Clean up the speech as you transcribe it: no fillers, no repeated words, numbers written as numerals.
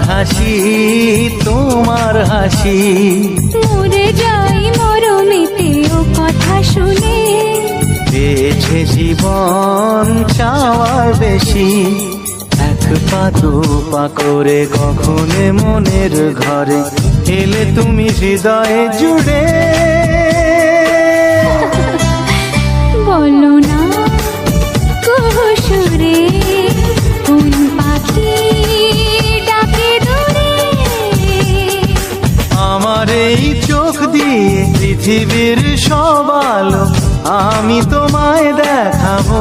হাসি তোমার হাসি, মরে যাই মরমিতে ও কথা শুনে, পেয়েছে জীবন চাওয়ার বেশি। এক পা দু পা করে কখনো মনের ঘরে এলে তুমি হৃদয়ে জুড়ে। বলো না কুহুসুরে কোন পাখি ডাকে দূরে, আমার এই চোখ দিয়ে পৃথিবীর সব আলো আমি তোমায় দেখাবো।